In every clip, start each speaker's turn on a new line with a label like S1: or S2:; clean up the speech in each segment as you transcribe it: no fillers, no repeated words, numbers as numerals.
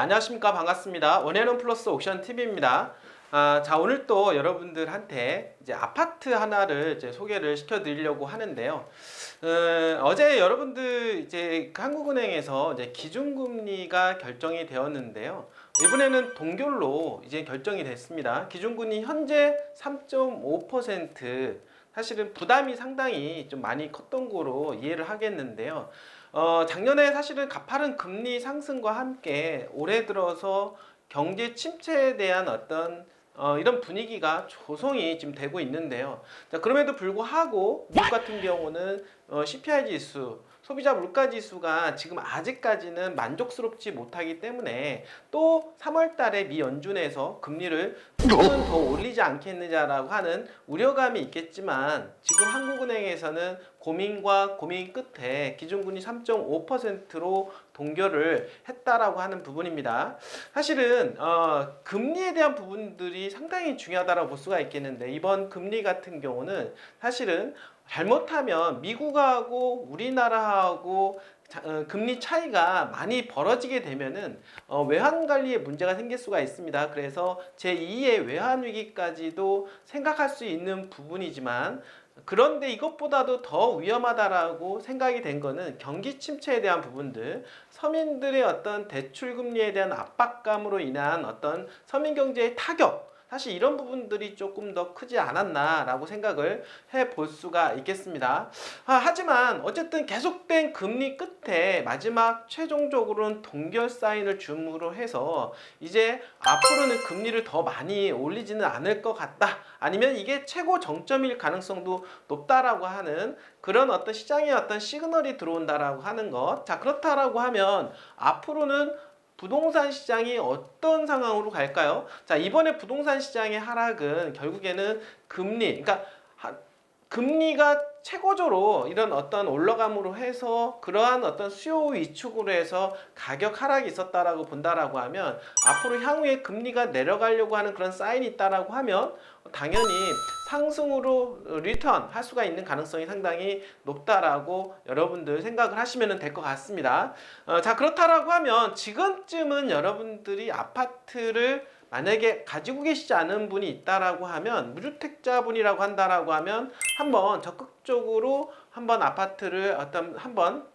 S1: 안녕하십니까. 반갑습니다. 원앤원 플러스 옥션 TV입니다. 자, 오늘 또 여러분들한테 이제 아파트 하나를 이제 소개를 시켜드리려고 하는데요. 어제 여러분들 이제 한국은행에서 이제 기준금리가 결정이 되었는데요. 이번에는 동결로 이제 결정이 됐습니다. 기준금리 현재 3.5%. 사실은 부담이 상당히 좀 많이 컸던 거로 이해를 하겠는데요. 작년에 사실은 가파른 금리 상승과 함께 올해 들어서 경제 침체에 대한 어떤 이런 분위기가 조성이 지금 되고 있는데요. 자, 그럼에도 불구하고 미국 같은 경우는 CPI 지수, 소비자 물가 지수가 지금 아직까지는 만족스럽지 못하기 때문에 또 3월 달에 미 연준에서 금리를 조금은 더 올리지 않겠느냐라고 하는 우려감이 있겠지만 지금 한국은행에서는 고민과 고민 끝에 기준금리 3.5%로 동결을 했다라고 하는 부분입니다. 사실은 금리에 대한 부분들이 상당히 중요하다고 볼 수가 있겠는데 이번 금리 같은 경우는 사실은 잘못하면 미국하고 우리나라하고 금리 차이가 많이 벌어지게 되면은 외환 관리에 문제가 생길 수가 있습니다. 그래서 제2의 외환 위기까지도 생각할 수 있는 부분이지만 그런데 이것보다도 더 위험하다라고 생각이 된 거는 경기 침체에 대한 부분들, 서민들의 어떤 대출 금리에 대한 압박감으로 인한 어떤 서민 경제의 타격, 사실 이런 부분들이 조금 더 크지 않았나라고 생각을 해볼 수가 있겠습니다. 하지만 어쨌든 계속된 금리 끝에 마지막 최종적으로는 동결 사인을 줌으로 해서 이제 앞으로는 금리를 더 많이 올리지는 않을 것 같다. 아니면 이게 최고 정점일 가능성도 높다라고 하는 그런 어떤 시장의 어떤 시그널이 들어온다라고 하는 것. 자, 그렇다라고 하면 앞으로는 부동산 시장이 어떤 상황으로 갈까요? 자, 이번에 부동산 시장의 하락은 결국에는 금리, 그러니까 금리가 최고조로 이런 어떤 올라감으로 해서 그러한 어떤 수요 위축으로 해서 가격 하락이 있었다라고 본다라고 하면 앞으로 향후에 금리가 내려가려고 하는 그런 사인이 있다라고 하면 당연히 상승으로 리턴 할 수가 있는 가능성이 상당히 높다라고 여러분들 생각을 하시면 될 것 같습니다. 자, 그렇다라고 하면 지금쯤은 여러분들이 아파트를 만약에 가지고 계시지 않은 분이 있다라고 하면 무주택자분이라고 한다라고 하면 한번 적극적으로 한번 아파트를 한번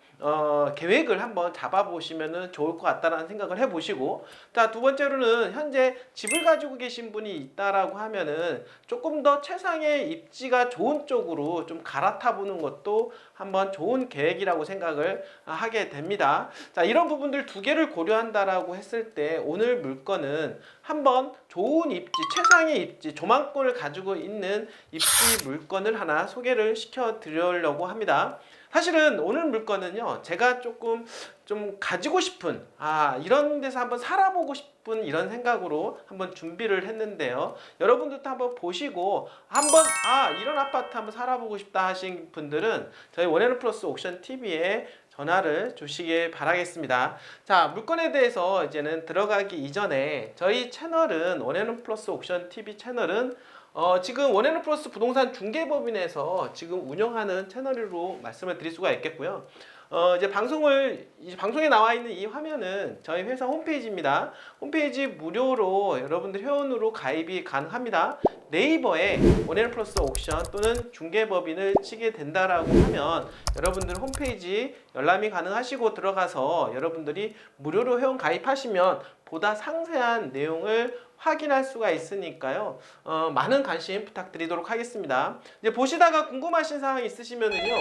S1: 계획을 한번 잡아보시면 좋을 것 같다라는 생각을 해보시고, 자, 두 번째로는 현재 집을 가지고 계신 분이 있다라고 하면은 조금 더 최상의 입지가 좋은 쪽으로 좀 갈아타 보는 것도 한번 좋은 계획이라고 생각을 하게 됩니다. 자, 이런 부분들 두 개를 고려한다라고 했을 때 오늘 물건은 한번 좋은 입지, 최상의 입지, 조망권을 가지고 있는 입지 물건을 하나 소개를 시켜 드리려고 합니다. 사실은 오늘 물건은요, 제가 조금 좀 가지고 싶은, 이런 데서 한번 살아보고 싶은 이런 생각으로 한번 준비를 했는데요. 여러분들도 한번 보시고, 이런 아파트 한번 살아보고 싶다 하신 분들은 저희 원앤원 플러스 옥션 TV에 전화를 주시길 바라겠습니다. 자, 물건에 대해서 이제는 들어가기 이전에 저희 채널은 원앤원 플러스 옥션 TV 채널은 지금 원앤원 플러스 부동산 중개법인에서 지금 운영하는 채널로 말씀을 드릴 수가 있겠고요. 이제 방송에 나와 있는 이 화면은 저희 회사 홈페이지입니다. 홈페이지 무료로 여러분들 회원으로 가입이 가능합니다. 네이버에 원앤원 플러스 옥션 또는 중개법인을 치게 된다라고 하면 여러분들 홈페이지 열람이 가능하시고 들어가서 여러분들이 무료로 회원 가입하시면 보다 상세한 내용을 확인할 수가 있으니까요. 많은 관심 부탁드리도록 하겠습니다. 이제 보시다가 궁금하신 사항 있으시면은요.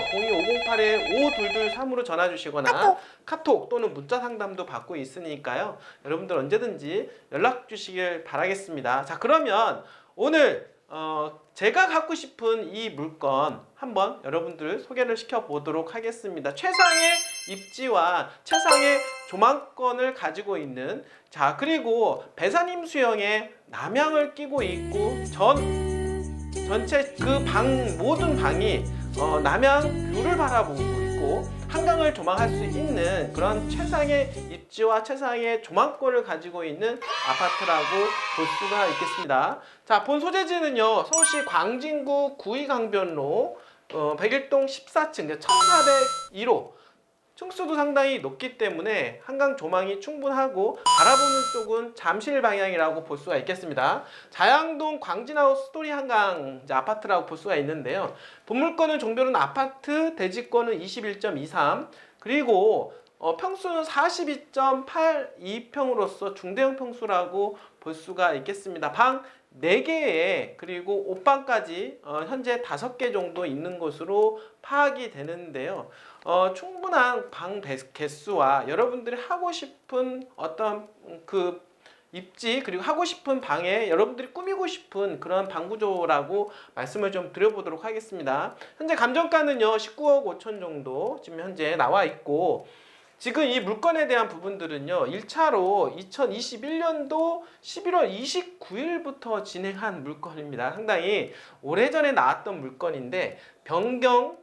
S1: 025081-5223으로 전화 주시거나 카톡 또는 문자 상담도 받고 있으니까요. 여러분들 언제든지 연락 주시길 바라겠습니다. 자, 그러면 오늘 제가 갖고 싶은 이 물건 한번 여러분들 소개를 시켜보도록 하겠습니다. 최상의 입지와 최상의 조망권을 가지고 있는, 자, 그리고 배산임 수형의 남향을 끼고 있고 전체 그 모든 방이 남향 뷰를 바라보고 있고 한강을 조망할 수 있는 그런 최상의 입지와 최상의 조망권을 가지고 있는 아파트라고 볼 수가 있겠습니다. 자, 본 소재지는요, 서울시 광진구 구의강변로 101동 14층 1401호 층수도 상당히 높기 때문에 한강 조망이 충분하고 바라보는 쪽은 잠실 방향이라고 볼 수가 있겠습니다. 자양동 광진하우스 스토리 한강 아파트라고 볼 수가 있는데요. 본물권은 종별은 아파트, 대지권은 21.23, 그리고 평수는 42.82평으로서 중대형 평수라고 볼 수가 있겠습니다. 방 4개에 그리고 옷방까지 현재 5개 정도 있는 것으로 파악이 되는데요. 충분한 방 개수와 여러분들이 하고 싶은 어떤 그 입지 그리고 하고 싶은 방에 여러분들이 꾸미고 싶은 그런 방 구조라고 말씀을 좀 드려보도록 하겠습니다. 현재 감정가는요 19억 5천 정도 지금 현재 나와 있고, 지금 이 물건에 대한 부분들은요 1차로 2021년도 11월 29일부터 진행한 물건입니다. 상당히 오래전에 나왔던 물건인데 변경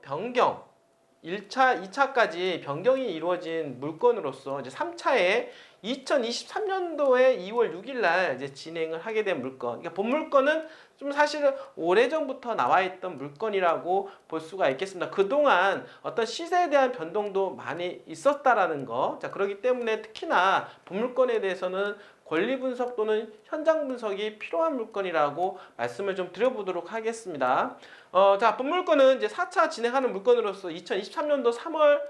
S1: 1차, 2차까지 변경이 이루어진 물건으로서 이제 3차에 2023년도에 2월 6일 날 이제 진행을 하게 된 물건. 그러니까 본 물건은 좀 사실은 오래전부터 나와 있던 물건이라고 볼 수가 있겠습니다. 그동안 어떤 시세에 대한 변동도 많이 있었다라는 거. 자, 그렇기 때문에 특히나 본 물건에 대해서는 권리 분석 또는 현장 분석이 필요한 물건이라고 말씀을 좀 드려보도록 하겠습니다. 자, 본 물건은 이제 4차 진행하는 물건으로서 2023년도 3월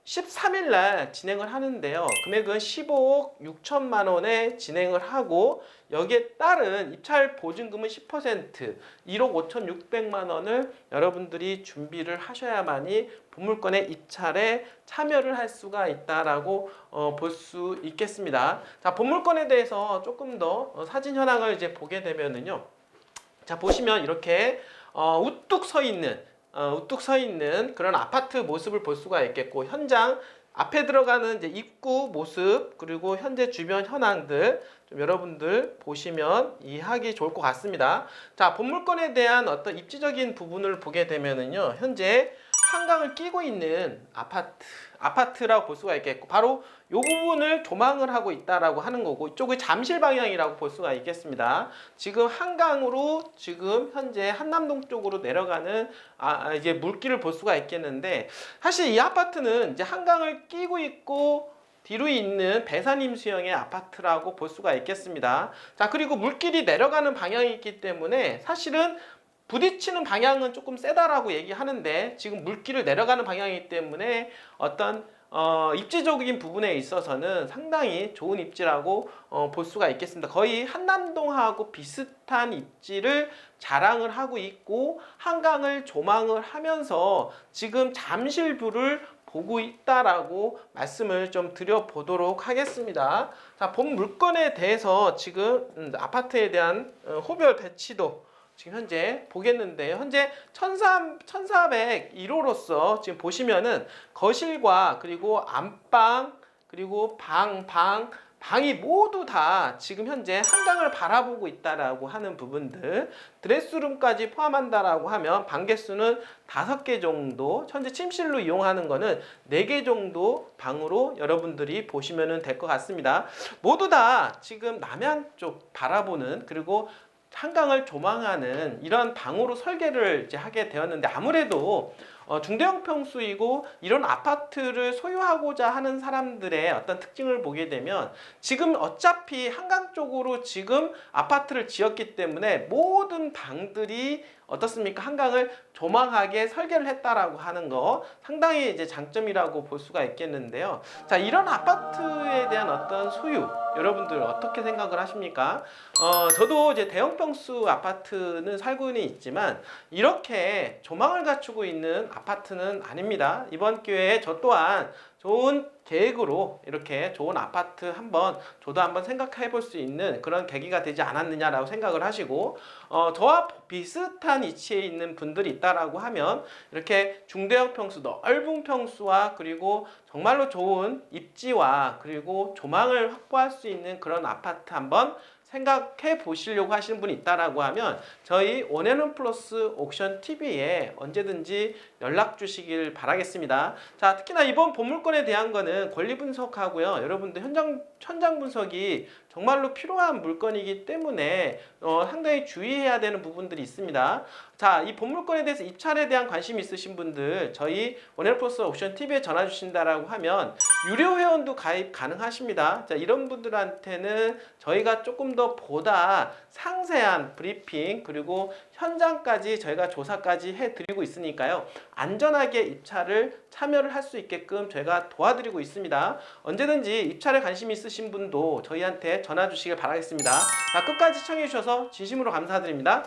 S1: 13일 날 진행을 하는데요. 금액은 15억 6천만 원에 진행을 하고, 여기에 따른 입찰 보증금은 10%, 1억 5,600만 원을 여러분들이 준비를 하셔야만이 본물건의 입찰에 참여를 할 수가 있다라고 볼 수 있겠습니다. 자, 본물건에 대해서 조금 더 사진 현황을 이제 보게 되면은요. 자, 보시면 이렇게 우뚝 서 있는 그런 아파트 모습을 볼 수가 있겠고, 현장 앞에 들어가는 이제 입구 모습 그리고 현재 주변 현황들 좀 여러분들 보시면 이해하기 좋을 것 같습니다. 자, 본물건에 대한 어떤 입지적인 부분을 보게 되면은요, 현재 한강을 끼고 있는 아파트라고 볼 수가 있겠고, 바로 이 부분을 조망을 하고 있다라고 하는 거고, 이쪽이 잠실 방향이라고 볼 수가 있겠습니다. 지금 한강으로 지금 현재 한남동 쪽으로 내려가는 이제 물길을 볼 수가 있겠는데, 사실 이 아파트는 이제 한강을 끼고 있고 뒤로 있는 배산임 수형의 아파트라고 볼 수가 있겠습니다. 자, 그리고 물길이 내려가는 방향이 있기 때문에 사실은 부딪히는 방향은 조금 세다라고 얘기하는데, 지금 물길을 내려가는 방향이기 때문에 어떤 입지적인 부분에 있어서는 상당히 좋은 입지라고 볼 수가 있겠습니다. 거의 한남동하고 비슷한 입지를 자랑을 하고 있고, 한강을 조망을 하면서 지금 잠실뷰를 보고 있다라고 말씀을 좀 드려보도록 하겠습니다. 자, 본 물건에 대해서 지금 아파트에 대한 호별 배치도 지금 현재 보겠는데요. 현재 1401호로서 지금 보시면은 거실과 그리고 안방 그리고 방이 모두 다 지금 현재 한강을 바라보고 있다라고 하는 부분들, 드레스룸까지 포함한다라고 하면 방 개수는 5개 정도, 현재 침실로 이용하는 거는 4개 정도 방으로 여러분들이 보시면 될 것 같습니다. 모두 다 지금 남양 쪽 바라보는 그리고 한강을 조망하는 이런 방으로 설계를 이제 하게 되었는데, 아무래도 중대형 평수이고 이런 아파트를 소유하고자 하는 사람들의 어떤 특징을 보게 되면, 지금 어차피 한강 쪽으로 지금 아파트를 지었기 때문에 모든 방들이 어떻습니까? 한강을 조망하게 설계를 했다라고 하는 거 상당히 이제 장점이라고 볼 수가 있겠는데요. 자, 이런 아파트에 대한 어떤 소유, 여러분들 어떻게 생각을 하십니까? 저도 이제 대형 평수 아파트는 살고는 있지만 이렇게 조망을 갖추고 있는 아파트는 아닙니다. 이번 기회에 저 또한 좋은 계획으로 이렇게 좋은 아파트 저도 한번 생각해 볼 수 있는 그런 계기가 되지 않았느냐라고 생각을 하시고, 저와 비슷한 위치에 있는 분들이 있다라고 하면 이렇게 중대형 평수, 넓은 평수와 그리고 정말로 좋은 입지와 그리고 조망을 확보할 수 있는 그런 아파트 한번 생각해 보시려고 하시는 분이 있다라고 하면 저희 원앤원플러스 옥션 TV에 언제든지 연락 주시길 바라겠습니다. 자, 특히나 이번 본물건에 대한 거는 권리 분석하고요, 여러분들 현장 분석이 정말로 필요한 물건이기 때문에 상당히 주의해야 되는 부분들이 있습니다. 자, 이 본물건에 대해서 입찰에 대한 관심이 있으신 분들 저희 원앤플러스 옥션 TV에 전화 주신다라고 하면 유료 회원도 가입 가능하십니다. 자, 이런 분들한테는 저희가 조금 더 보다 상세한 브리핑 그리고 현장까지 저희가 조사까지 해드리고 있으니까요. 안전하게 입찰을 참여를 할 수 있게끔 저희가 도와드리고 있습니다. 언제든지 입찰에 관심 있으신 분도 저희한테 전화 주시길 바라겠습니다. 자, 끝까지 시청해 주셔서 진심으로 감사드립니다.